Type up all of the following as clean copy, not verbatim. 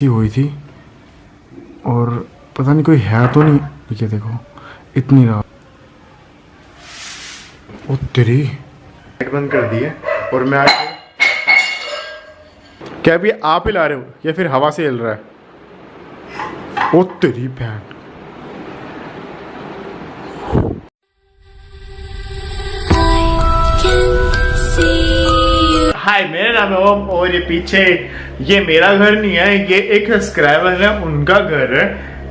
हुई थी और पता नहीं कोई है तो नहीं। ये देखो इतनी रात। ओ तेरी लाइट बंद कर दी है और मैं आज क्या भी आप ही ला रहे हो या फिर हवा से हिल रहा है? ओ तेरी बहन। हाय, मेरा नाम है ओम और ये पीछे ये मेरा घर नहीं है, ये एक सब्सक्राइबर है उनका घर है।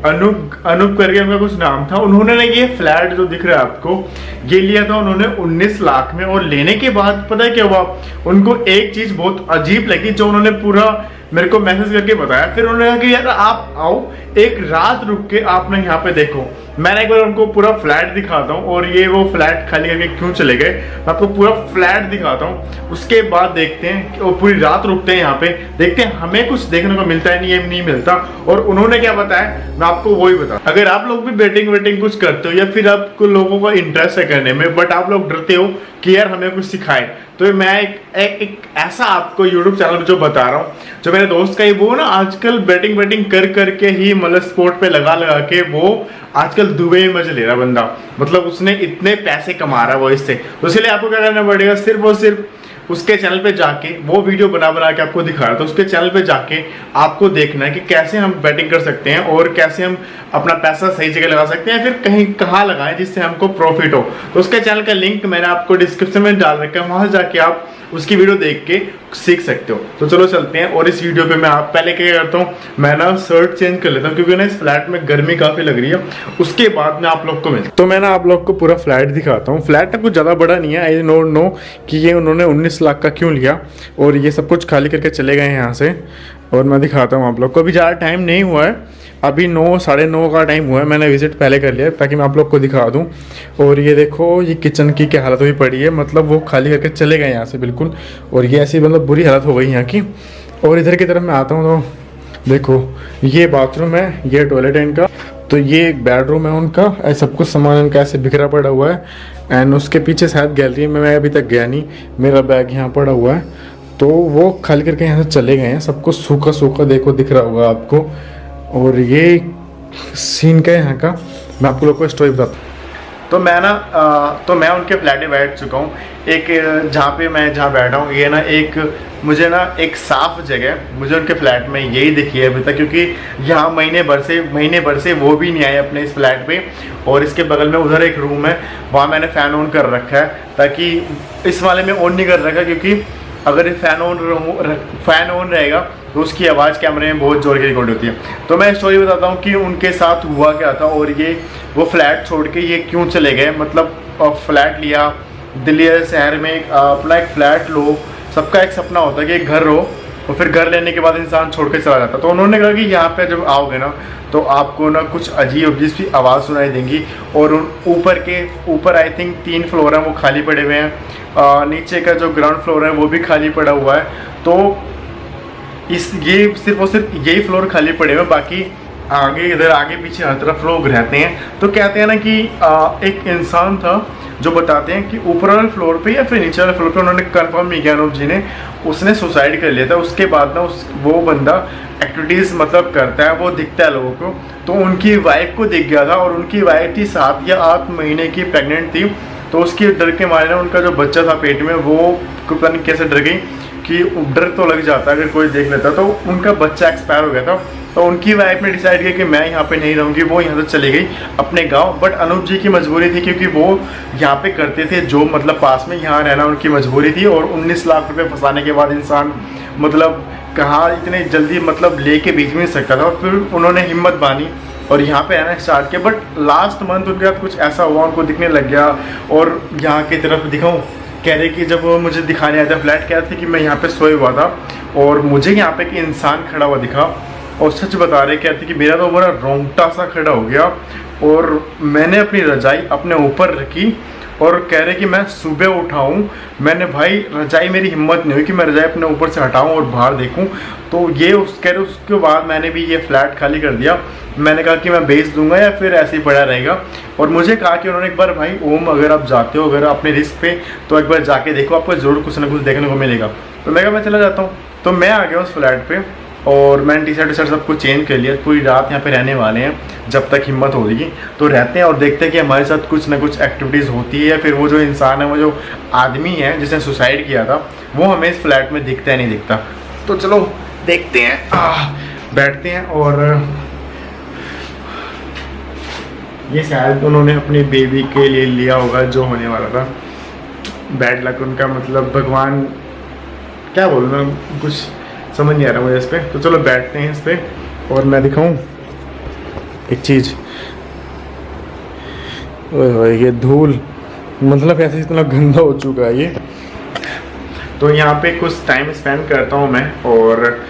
अनूप करके उनका कुछ नाम था। उन्होंने ना ये फ्लैट जो दिख रहा है आपको, ये लिया था उन्होंने 19 लाख में। और लेने के बाद पता है क्या हुआ, उनको एक चीज बहुत अजीब लगी जो उन्होंने पूरा मेरे को मैसेज करके बताया। फिर उन्होंने कहा कि यार आप आओ एक रात रुक के आप ना यहाँ पे देखो। मैंने एक बार उनको पूरा फ्लैट दिखाता हूँ और ये वो फ्लैट खाली करके क्यों चले गए, मैं आपको पूरा फ्लैट दिखाता हूँ। उसके बाद देखते हैं कि वो पूरी रात रुकते हैं यहाँ पे, देखते हैं हमें कुछ देखने को मिलता है नहीं मिलता। और उन्होंने क्या बताया मैं आपको वही बता। अगर आप लोग भी बेटिंग वेटिंग कुछ करते हो या फिर आपको लोगों का इंटरेस्ट है करने में, बट आप लोग डरते हो कि यार हमें कुछ सिखाए, तो मैं एक ऐसा आपको YouTube चैनल जो बता रहा हूँ, जो मेरे दोस्त का ही वो ना आजकल बैटिंग वेटिंग कर करके ही मतलब स्पोर्ट पे लगा के वो आजकल दुबई में मजे ले रहा बंदा। मतलब उसने इतने पैसे कमा रहा है वो इससे। तो इसलिए आपको क्या करना पड़ेगा, सिर्फ और सिर्फ उसके चैनल पे जाके वो वीडियो बना के आपको दिखा रहा है। तो उसके चैनल पे जाके आपको देखना है कि कैसे हम बैटिंग कर सकते हैं और कैसे हम अपना पैसा सही जगह लगा सकते हैं, फिर कहीं कहाँ लगाएं जिससे हमको प्रॉफिट हो। तो उसके चैनल का लिंक मैंने आपको डिस्क्रिप्शन में डाल रखा है, वहां जाके आप उसकी वीडियो देख के सीख सकते हो। तो चलो चलते हैं। और इस वीडियो पे मैं आप पहले क्या करता हूँ, मैं ना शर्ट चेंज कर लेता हूँ क्योंकि ना इस फ्लैट में गर्मी काफी लग रही है। उसके बाद मैं आप लोग को मिलता, तो मैं ना आप लोग को पूरा फ्लैट दिखाता हूँ। फ्लैट ना कुछ ज्यादा बड़ा नहीं है, आई डोंट नो कि ये उन्होंने 19 लाख का क्यों लिया और ये सब कुछ खाली करके चले गए यहाँ से। और मैं दिखाता हूँ आप लोग को। अभी ज़्यादा टाइम नहीं हुआ है, अभी 9 साढ़े 9 का टाइम हुआ है। मैंने विजिट पहले कर लिया ताकि मैं आप लोग को दिखा दूं। और ये देखो ये किचन की क्या हालत हुई पड़ी है, मतलब वो खाली करके चले गए यहाँ से बिल्कुल। और ये ऐसी मतलब बुरी हालत हो गई यहाँ की। और इधर की तरफ मैं आता हूँ तो देखो ये बाथरूम है, ये टॉयलेट है इनका, तो ये एक बेडरूम है उनका। सब कुछ सामान इनका ऐसे बिखरा पड़ा हुआ है। एंड उसके पीछे शायद गैलरी में मैं अभी तक गया नहीं, मेरा बैग यहाँ पड़ा हुआ है। तो वो खाली करके यहाँ से चले गए हैं, सब कुछ सूखा सूखा देखो दिख रहा होगा आपको। और ये सीन का यहाँ का मैं आपको लोग को स्टोरी बताता हूँ। तो मैं उनके फ्लैट में बैठ चुका हूँ। एक जहाँ बैठा हूँ ये ना मुझे ना एक साफ जगह मुझे उनके फ्लैट में यही दिखी है अभी तक, क्योंकि यहाँ महीने भर से वो भी नहीं आए अपने इस फ्लैट पे। और इसके बगल में उधर एक रूम है, वहाँ मैंने फ़ैन ऑन कर रखा है, ताकि इस वाले में ऑन नहीं कर रखा क्योंकि अगर फैन ऑन रहेगा तो उसकी आवाज़ कैमरे में बहुत जोर की रिकॉर्ड होती है। तो मैं स्टोरी बताता हूँ कि उनके साथ हुआ क्या था और वो फ्लैट छोड़ के ये क्यों चले गए। मतलब फ्लैट लिया दिल्ली शहर में, अपना एक फ्लैट लो, सबका एक सपना होता है कि एक घर हो, और फिर घर लेने के बाद इंसान छोड़ के चला जाता। तो उन्होंने कहा कि यहाँ पे जब आओगे ना तो आपको ना कुछ अजीब सी आवाज़ सुनाई देंगी। और ऊपर आई थिंक 3 फ्लोर हैं वो खाली पड़े हुए हैं, नीचे का जो ग्राउंड फ्लोर है वो भी खाली पड़ा हुआ है। तो ये सिर्फ और सिर्फ यही फ्लोर खाली पड़े हुए हैं, बाकी इधर आगे पीछे हर तरफ लोग रहते हैं। तो कहते हैं ना कि एक इंसान था जो बताते हैं कि ऊपर वाले फ्लोर पे या फिर नीचे वाले फ्लोर पे, उन्होंने कंफर्म नहीं किया अनूप जी ने, उसने सुसाइड कर लिया था। उसके बाद ना वो बंदा एक्टिविटीज़ मतलब करता है, वो दिखता है लोगों को। तो उनकी वाइफ को दिख गया था और उनकी वाइफ थी 7 या 8 महीने की प्रेग्नेंट थी। तो उसकी डर के मारे ना उनका जो बच्चा था पेट में वो पता नहीं कैसे डर गई कि डर तो लग जाता अगर कोई देख लेता, तो उनका बच्चा एक्सपायर हो गया था। तो उनकी वाइफ ने डिसाइड किया कि मैं यहाँ पे नहीं रहूँगी, वो यहाँ से चली गई अपने गांव। बट अनूप जी की मजबूरी थी क्योंकि वो यहाँ पे करते थे जो मतलब पास में, यहाँ रहना उनकी मजबूरी थी। और 19 लाख रुपए फंसाने के बाद इंसान मतलब कहाँ इतने जल्दी मतलब लेके बीच में सकता था। और फिर उन्होंने हिम्मत बांधी और यहाँ पे रहना स्टार्ट किया। बट लास्ट मंथ उनके साथ कुछ ऐसा हुआ, उनको दिखने लग गया। और यहाँ की तरफ दिखाऊँ, कह रहे कि जब वो मुझे दिखाने आया था फ्लैट, कह रहे थे कि मैं यहाँ पे सोए हुआ था और मुझे यहाँ पे एक इंसान खड़ा हुआ दिखा। और सच बता रहे, कहते कि मेरा तो बड़ा रोंगटा सा खड़ा हो गया। और मैंने अपनी रजाई अपने ऊपर रखी और कह रहे कि मैं सुबह उठाऊं, मैंने भाई रजाई, मेरी हिम्मत नहीं हुई कि मैं रजाई अपने ऊपर से हटाऊं और बाहर देखूं। तो ये कह रहे उसके बाद मैंने भी ये फ्लैट खाली कर दिया। मैंने कहा कि मैं बेच दूंगा या फिर ऐसे ही पड़ा रहेगा। और मुझे कहा कि उन्होंने एक बार, भाई ओम अगर आप जाते हो अगर अपने रिस्क पे, तो एक बार जाके देखो, आपको ज़रूर कुछ ना कुछ देखने को मिलेगा। तो मैं कहा मैं चला जाता हूँ। तो मैं आ गया उस फ्लैट पे और मैंने टी शर्ट सब कुछ चेंज कर लिया। पूरी रात यहाँ पे रहने वाले हैं जब तक हिम्मत होगी, तो रहते हैं और देखते हैं कि हमारे साथ कुछ ना कुछ एक्टिविटीज़ होती है या फिर वो जो इंसान है, वो जो आदमी है जिसने सुसाइड किया था, वो हमें इस फ्लैट में दिखता है नहीं दिखता। तो चलो देखते हैं, बैठते हैं। और ये शायद उन्होंने अपनी बेबी के लिए लिया होगा जो होने वाला था। बैड लक उनका, मतलब भगवान क्या बोलूँ मैं, कुछ समझ नहीं आ रहा मुझे इस पर। तो चलो बैठते हैं इस पर और मैं दिखाऊं एक चीज़। ओए ये धूल, मतलब ऐसे इतना गंदा हो चुका है ये। तो यहाँ पे कुछ टाइम स्पेंड करता हूँ मैं, और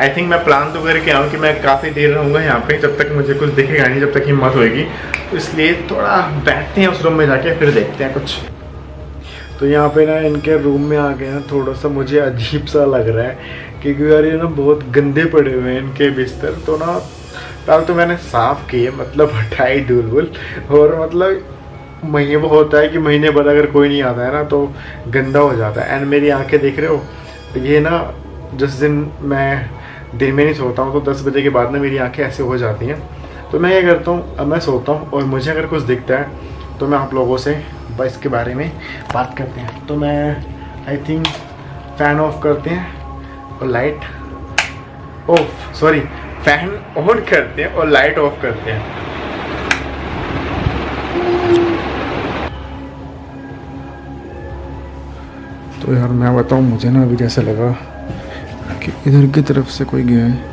आई थिंक मैं प्लान तो करके आऊँ कि मैं काफ़ी देर रहूँगा यहाँ पे, जब तक मुझे कुछ दिखेगा नहीं, जब तक हिम्मत होएगी। तो इसलिए थोड़ा बैठते हैं उस रूम में जाके, फिर देखते हैं कुछ। तो यहाँ पे ना इनके रूम में आ गए ना, थोड़ा सा मुझे अजीब सा लग रहा है क्योंकि यार ये ना बहुत गंदे पड़े हुए हैं इनके बिस्तर। तो ना पहले तो मैंने साफ़ किए, मतलब हटाई धूल वूल, और मतलब महीने वो होता है कि महीने बाद अगर कोई नहीं आता है ना तो गंदा हो जाता है। एंड मेरी आंखें देख रहे हो, ये ना जिस दिन मैं दिन में नहीं सोता हूँ तो 10 बजे के बाद ना मेरी आंखें ऐसे हो जाती हैं। तो मैं क्या करता हूँ, अब मैं सोता हूँ और मुझे अगर कुछ दिखता है तो मैं आप लोगों से बस इसके बारे में बात करते हैं। तो मैं आई थिंक फ़ैन ऑफ करते हैं और light of, sorry fan on करते हैं और लाइट ऑफ करते हैं। तो यार मैं बताऊँ, मुझे ना अभी जैसा लगा कि इधर की तरफ से कोई गया है,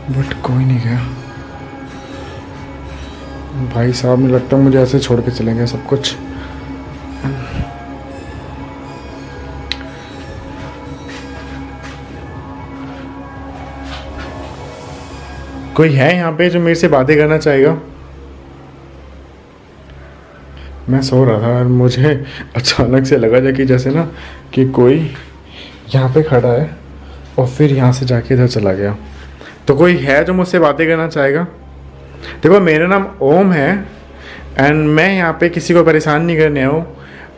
बट कोई नहीं गया। भाई साहब, मुझे लगता है मुझे ऐसे छोड़ के चले गए सब कुछ। कोई है यहाँ पे जो मेरे से बातें करना चाहेगा? मैं सो रहा था और मुझे अचानक से लगा कि जैसे ना कि कोई यहाँ पे खड़ा है और फिर यहाँ से जाके इधर चला गया। तो कोई है जो मुझसे बातें करना चाहेगा? देखो मेरा नाम ओम है एंड मैं यहाँ पे किसी को परेशान नहीं करने आया हूँ,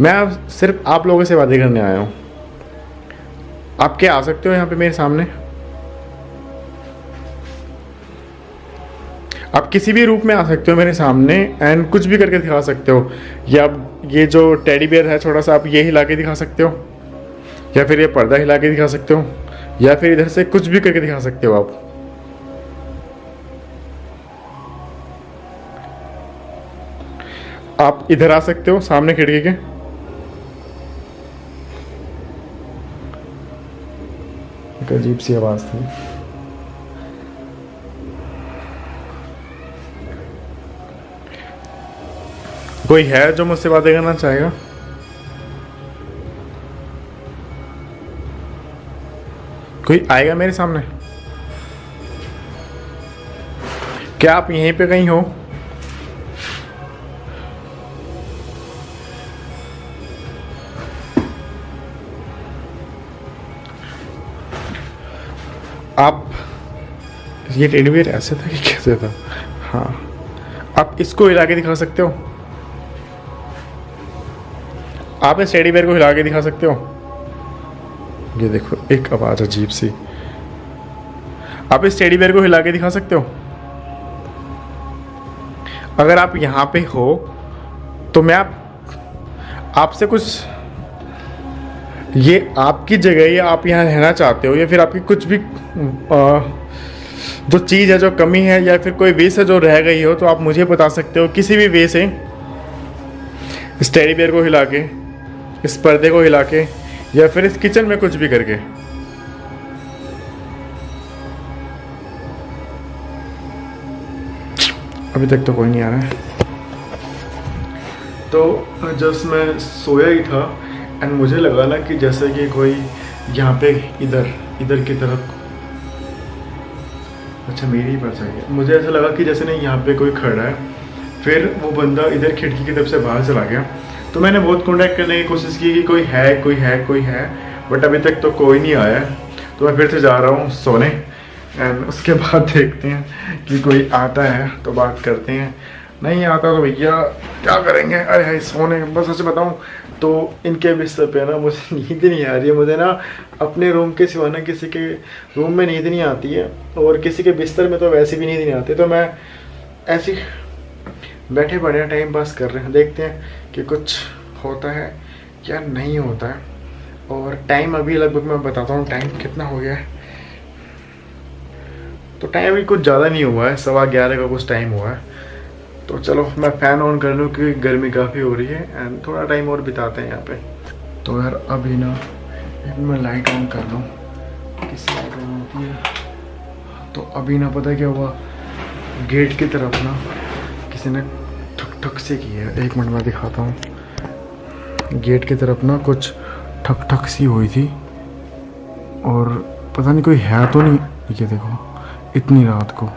मैं सिर्फ आप लोगों से बातें करने आया हूँ। आप क्या आ सकते हो यहाँ पे मेरे सामने? आप किसी भी रूप में आ सकते हो मेरे सामने एंड कुछ भी करके दिखा सकते हो। या ये जो टेडी बियर है छोटा सा, आप ये हिला के दिखा सकते हो, या फिर ये पर्दा हिला के दिखा सकते हो, या फिर इधर से कुछ भी करके दिखा सकते हो आप। आप इधर आ सकते हो सामने खिड़की के। एक अजीब सी आवाज थी। कोई है जो मुझसे बातें करना चाहेगा? कोई आएगा मेरे सामने? क्या आप यहीं पे कहीं हो? आप, ये टेडी बियर ऐसे था कि कैसे था? हाँ, आप इसको हिला के दिखा सकते हो? आप इस टेडी बियर को हिला के दिखा सकते हो? ये देखो एक आवाज़ अजीब सी। आप इस टेडी बियर को हिला के दिखा सकते हो? अगर आप यहाँ पे हो तो मैं आपसे कुछ, ये आपकी जगह है, आप यहाँ रहना चाहते हो, या फिर आपकी कुछ भी जो चीज़ है, जो कमी है, या फिर कोई वे से जो रह गई हो, तो आप मुझे बता सकते हो किसी भी वे से। इस टेडी बियर को हिला के, इस पर्दे को हिला के, या फिर इस किचन में कुछ भी करके। अभी तक तो कोई नहीं आ रहा है। तो जस्ट मैं सोया ही था एंड मुझे लगा ना कि जैसे कि कोई यहाँ पे इधर की तरफ, अच्छा मेरी ही बात है, मुझे ऐसा लगा कि जैसे नहीं यहाँ पे कोई खड़ा है। फिर वो बंदा इधर खिड़की की तरफ से बाहर चला गया। तो मैंने बहुत कॉन्टैक्ट करने की कोशिश की कि कोई है, बट अभी तक तो कोई नहीं आया। तो मैं फिर से जा रहा हूँ सोने एंड उसके बाद देखते हैं कि कोई आता है तो बात करते हैं, नहीं आता तो भैया क्या करेंगे। अरे सोने, बस सच बताऊँ तो इनके बिस्तर पे ना मुझे नींद नहीं आ रही है। मुझे ना अपने रूम के सिवा ना किसी के रूम में नींद नहीं आती है, और किसी के बिस्तर में तो वैसे भी नींद नहीं आती। तो मैं ऐसे बैठे बढ़िया टाइम पास कर रहे हैं, देखते हैं कि कुछ होता है या नहीं होता है। और टाइम अभी लगभग मैं बताता हूँ टाइम कितना हो गया है। तो टाइम भी कुछ ज़्यादा नहीं हुआ है, 11:15 का कुछ टाइम हुआ है। तो चलो मैं फ़ैन ऑन कर लूँ क्योंकि गर्मी काफ़ी हो रही है, एंड थोड़ा टाइम और बिताते हैं यहाँ पे। तो यार अभी ना मैं लाइट ऑन कर लूँ, किसी लाइट ऑन होती है। तो अभी ना पता क्या हुआ, गेट की तरफ ना किसी ने ठक ठक से की है। 1 मिनट में दिखाता हूँ। गेट की तरफ ना कुछ ठक ठक सी हुई थी, और पता नहीं कोई है तो नहीं। ये देखो इतनी रात को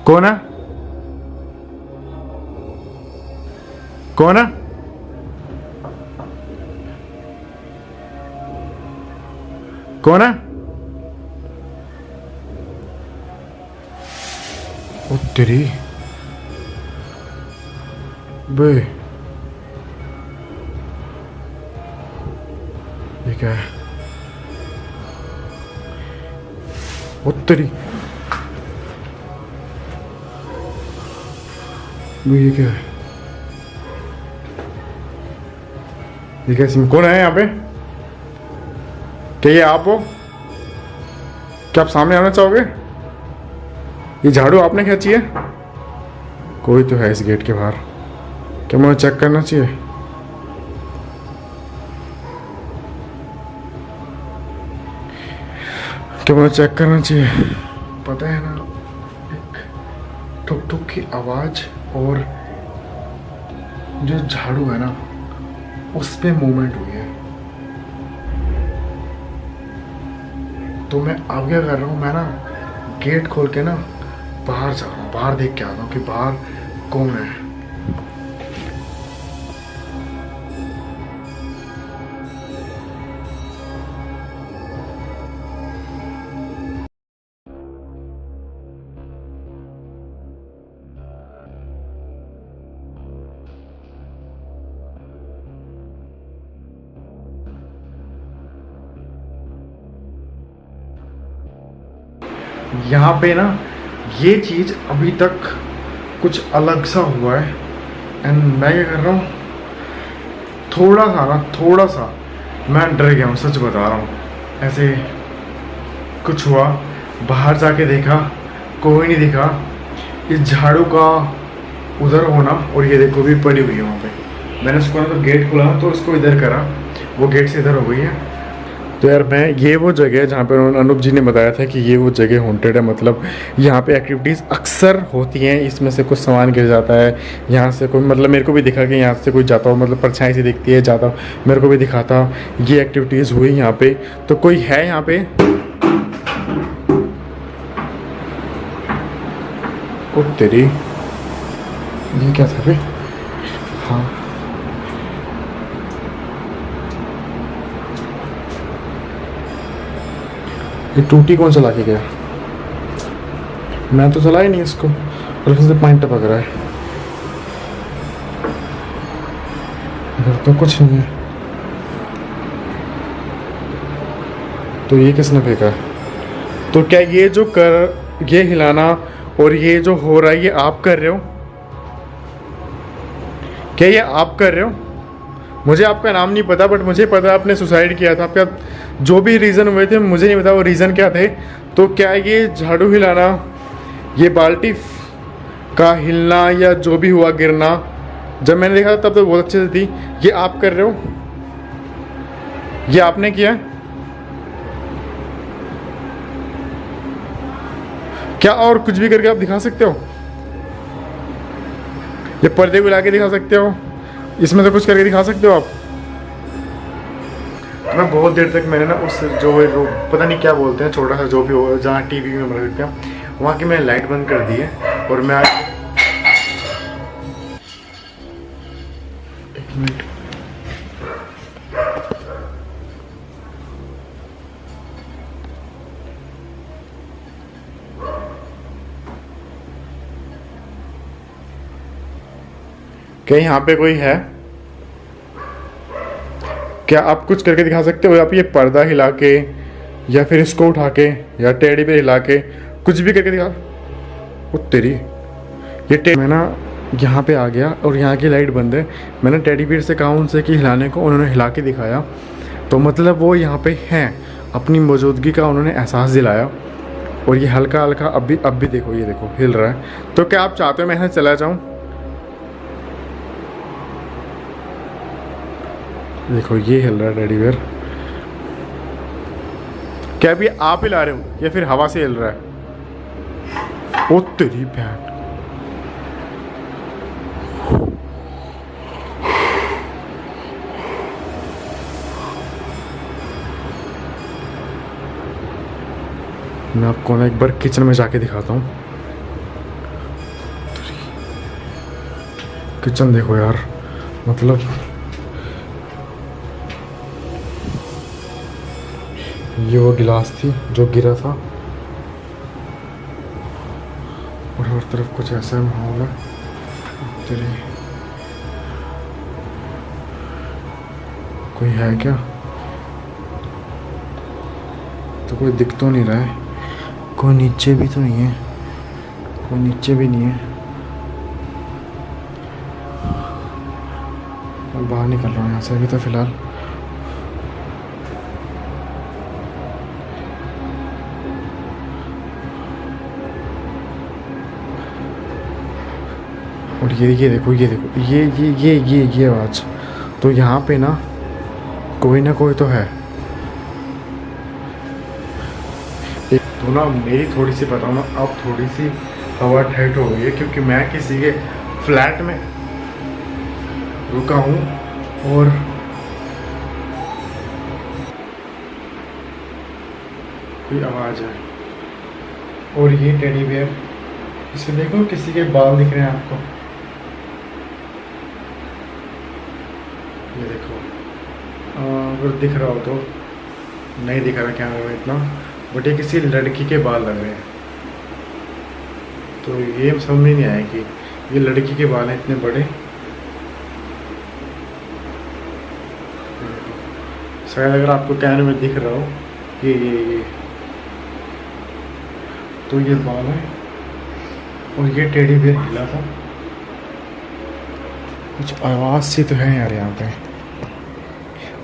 कौन है, कौन है? कौन है? ओ तेरी बे, ये क्या है? ओ तेरी बे, ये क्या है? ये क्या सीन? कौन है यहाँ पे? क्या ये आप हो? क्या आप सामने आना चाहोगे? ये झाड़ू आपने खींची है? कोई तो है इस गेट के बाहर, क्या मुझे चेक करना चाहिए? क्या मुझे चेक करना चाहिए? पता है ना, एक ठुक ठुक की आवाज और जो झाड़ू है ना उस पे मूवमेंट हुई है। तो मैं अब क्या कर रहा हूँ, मैं ना गेट खोल के ना बाहर जा रहा हूँ, बाहर देख के आता हूँ कि बाहर कौन है। यहाँ पे ना ये चीज़ अभी तक कुछ अलग सा हुआ है, एंड मैं क्या कर रहा हूँ, थोड़ा सा मैं डर गया हूँ, सच बता रहा हूँ। ऐसे कुछ हुआ, बाहर जाके देखा, कोई नहीं दिखा। इस झाड़ू का उधर होना, और ये देखो भी पड़ी हुई है वहाँ पे। मैंने उसको ना तो गेट खुला तो उसको इधर करा, वो गेट से इधर हो गई है। तो यार मैं, ये वो जगह है जहाँ पे उन्होंने अनूप जी ने बताया था कि ये वो जगह हॉन्टेड है। मतलब यहाँ पे एक्टिविटीज़ अक्सर होती हैं, इसमें से कुछ सामान गिर जाता है, यहाँ से कोई, मतलब मेरे को भी दिखा कि यहाँ से कोई जाता हो, मतलब परछाई से दिखती है जाता, मेरे को भी दिखा था। ये एक्टिविटीज़ हुई यहाँ पे, तो कोई है यहाँ पे? ओ तेरी, ये क्या था भाई? हाँ, ये टूटी कौन चला के गया? मैं तो चला ही नहीं इसको, और फिर से पानी टपक रहा है। इधर तो कुछ नहीं है, तो ये किसने फेंका? तो क्या ये जो ये हिलाना और ये जो हो रहा है ये आप कर रहे हो? क्या ये आप कर रहे हो? मुझे आपका नाम नहीं पता, बट मुझे पता आपने सुसाइड किया था। आपका जो भी रीज़न हुए थे मुझे नहीं पता वो रीज़न क्या थे। तो क्या ये झाड़ू हिलाना, ये बाल्टी का हिलना, या जो भी हुआ गिरना, जब मैंने देखा तब तो बहुत अच्छे से थी, ये आप कर रहे हो? ये आपने किया? क्या और कुछ भी करके आप दिखा सकते हो? ये पर्दे को लाके दिखा सकते हो? इसमें तो कुछ करके दिखा सकते हो आप? मैं बहुत देर तक मैंने ना उस जो पता नहीं क्या बोलते हैं, छोटा सा जो भी हो, जहाँ टीवी में बना सकते हैं, वहाँ की मैंने लाइट बंद कर दी है। और मैं एक मिनट, क्या यहाँ पे कोई है? क्या आप कुछ करके दिखा सकते हो? आप ये पर्दा हिला के या फिर इसको उठा के या टेडी पे हिला के कुछ भी करके दिखा। वो तेरी ये मैं ना यहाँ पे आ गया और यहाँ की लाइट बंद है। मैंने टेडी बियर से कहा उनसे कि हिलाने को, उन्होंने हिला के दिखाया। तो मतलब वो यहाँ पे हैं, अपनी मौजूदगी का उन्होंने एहसास दिलाया। और ये हल्का हल्का अब भी देखो, ये देखो हिल रहा है। तो क्या आप चाहते हो मैं यहाँ चला जाऊँ? देखो ये हिल रहा है टेडी बियर। क्या अभी आप हिला रहे हो या फिर हवा से हिल रहा है? ओ तेरी बहन, मैं आपको ना एक बार किचन में जाके दिखाता हूँ। किचन देखो यार, मतलब ये वो गिलास थी जो गिरा था और हर तरफ कुछ ऐसा माहौल है। तेरी कोई है क्या? तो कोई दिख तो नहीं रहा है। कोई नीचे भी तो नहीं है, कोई नीचे भी नहीं है। मैं बाहर निकल रहा हूँ यहाँ से अभी तो फिलहाल। और ये देखो, ये देखो, ये आवाज़। तो यहाँ पे ना कोई तो है। एक तो ना मेरी थोड़ी सी बताओ ना, अब थोड़ी सी हवा टाइट हो गई है क्योंकि मैं किसी के फ्लैट में रुका हूँ और कोई आवाज़ है। और ये टेडी बियर, इसमें देखो किसी के बाल दिख रहे हैं आपको, ये देखो। अगर दिख रहा हो तो, नहीं दिख रहा कैमरे में इतना, बट ये किसी लड़की के बाल लग रहे हैं। तो ये समझ में नहीं आया कि ये लड़की के बाल हैं इतने बड़े। शायद अगर आपको कैमरे में दिख रहा हो ये तो ये बाल है। और ये टेडी बियर हिला था। कुछ आवाज़ सी तो है यार यहाँ पे।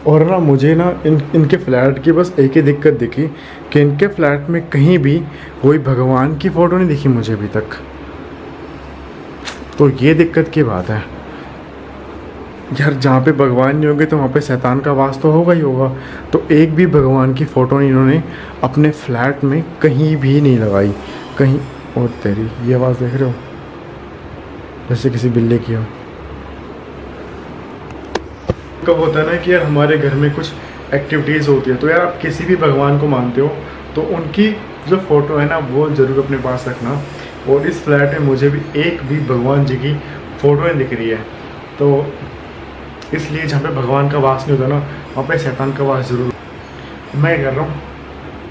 और ना मुझे ना इनके फ्लैट की बस एक ही दिक्कत दिखी कि इनके फ्लैट में कहीं भी कोई भगवान की फ़ोटो नहीं दिखी मुझे अभी तक। तो ये दिक्कत की बात है यार, जहाँ पे भगवान नहीं होंगे तो वहाँ पे शैतान का वास तो होगा ही होगा। तो एक भी भगवान की फ़ोटो नहीं इन्होंने अपने फ्लैट में कहीं भी नहीं लगाई कहीं। और तेरी ये आवाज़ देख रहे हो, जैसे किसी बिल्ली की हो। कब होता है ना कि यार हमारे घर में कुछ एक्टिविटीज़ होती है, तो यार आप किसी भी भगवान को मानते हो तो उनकी जो फ़ोटो है ना वो ज़रूर अपने पास रखना। और इस फ्लैट में मुझे भी एक भी भगवान जी की फ़ोटो नहीं दिख रही है। तो इसलिए जहाँ पे भगवान का वास नहीं होता ना वहाँ पे शैतान का वास ज़रूर। मैं क्या कर रहा हूँ,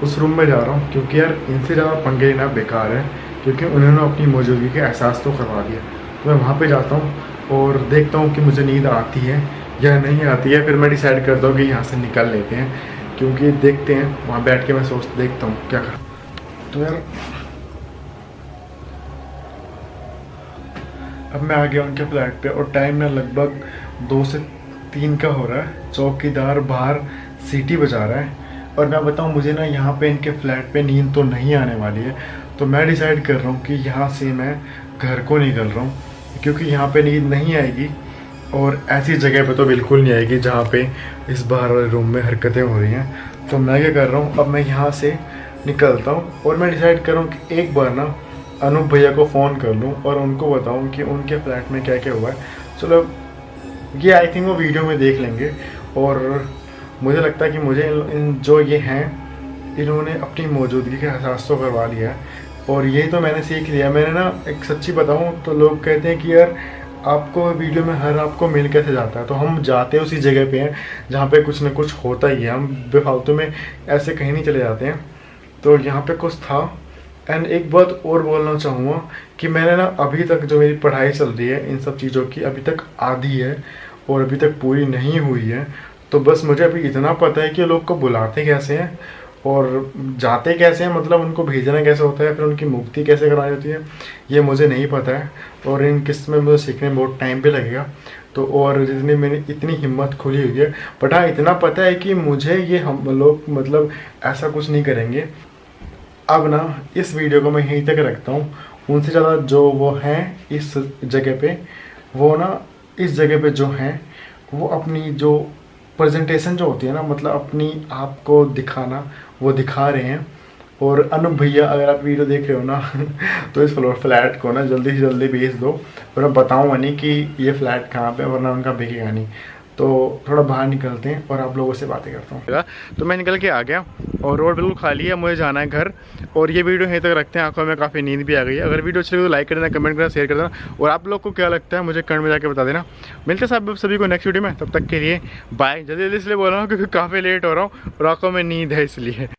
उस रूम में जा रहा हूँ क्योंकि यार इनसे ज़्यादा पंगे लेना बेकार है, क्योंकि उन्होंने अपनी मौजूदगी का एहसास तो करवा दिया। तो मैं वहाँ पे जाता हूँ और देखता हूँ कि मुझे नींद आती है या नहीं आती है। फिर मैं डिसाइड करता हूँ कि यहाँ से निकल लेते हैं, क्योंकि देखते हैं वहाँ बैठ के मैं देखता हूँ क्या कर। तो यार अब मैं आ गया उनके फ्लैट पे और टाइम ना लगभग 2 से 3 का हो रहा है। चौकीदार बाहर सीटी बजा रहा है और मैं बताऊँ मुझे ना यहाँ पे इनके फ्लैट पे नींद तो नहीं आने वाली है। तो मैं डिसाइड कर रहा हूँ कि यहाँ से मैं घर को निकल रहा हूँ, क्योंकि यहाँ पे नींद नहीं आएगी और ऐसी जगह पे तो बिल्कुल नहीं आएगी जहाँ पे इस बाहर वाले रूम में हरकतें हो रही हैं। तो मैं क्या कर रहा हूँ, अब मैं यहाँ से निकलता हूँ और मैं डिसाइड कर रहा हूँ कि एक बार ना अनूप भैया को फ़ोन कर लूँ और उनको बताऊँ कि उनके फ्लैट में क्या क्या हुआ है। चलो ये आई थिंक वो वीडियो में देख लेंगे। और मुझे लगता है कि मुझे इन जो ये हैं इन्होंने अपनी मौजूदगी का एहसास तो करवा लिया है। और ये तो मैंने सीख लिया। मैंने ना एक सच्ची बताऊँ तो लोग कहते हैं कि यार आपको वीडियो में हर आपको मिल कैसे जाता है। तो हम जाते उसी जगह पे हैं जहाँ पे कुछ ना कुछ होता ही है, हम बेफालतू में ऐसे कहीं नहीं चले जाते हैं। तो यहाँ पे कुछ था। एंड एक बात और बोलना चाहूँगा कि मैंने ना अभी तक जो मेरी पढ़ाई चल रही है इन सब चीज़ों की अभी तक आधी है और अभी तक पूरी नहीं हुई है। तो बस मुझे अभी इतना पता है कि लोग को बुलाते कैसे हैं और जाते कैसे हैं, मतलब उनको भेजना कैसे होता है, फिर उनकी मुक्ति कैसे कराई जाती है, ये मुझे नहीं पता है। और इन किस्त में मुझे सीखने में बहुत टाइम भी लगेगा। तो और जितनी मैंने इतनी हिम्मत खुली हुई है, बट हाँ इतना पता है कि मुझे ये हम लोग मतलब ऐसा कुछ नहीं करेंगे। अब ना इस वीडियो को मैं यहीं तक रखता हूँ। उनसे ज़्यादा जो वो हैं इस जगह पे, वो ना इस जगह पे जो हैं वो अपनी जो प्रेजेंटेशन जो होती है ना, मतलब अपनी आप को दिखाना, वो दिखा रहे हैं। और अनूप भैया अगर आप वीडियो देख रहे हो ना तो इस फ्लैट को ना जल्दी से जल्दी बेच दो। और मैं बताऊँगा नहीं कि ये फ्लैट कहाँ पे, वरना उनका बिकेगा नहीं। तो थोड़ा बाहर निकलते हैं और आप लोगों से बातें करता हूँ। तो मैं निकल के आ गया और रोड बिल्कुल खाली है, मुझे जाना है घर। और ये वीडियो यहीं तक रखते हैं, आंखों में काफ़ी नींद भी आ गई है। अगर वीडियो अच्छी लगी तो लाइक कर देना, कमेंट करना, शेयर कर देना। और आप लोग को क्या लगता है मुझे कमेंट में जाके बता देना। मिलते हैं सभी को नेक्स्ट वीडियो में, तब तक के लिए बाय। जल्दी जल्दी इसलिए बोल रहा हूँ क्योंकि काफ़ी लेट हो रहा हूँ और आंखों में नींद है इसलिए।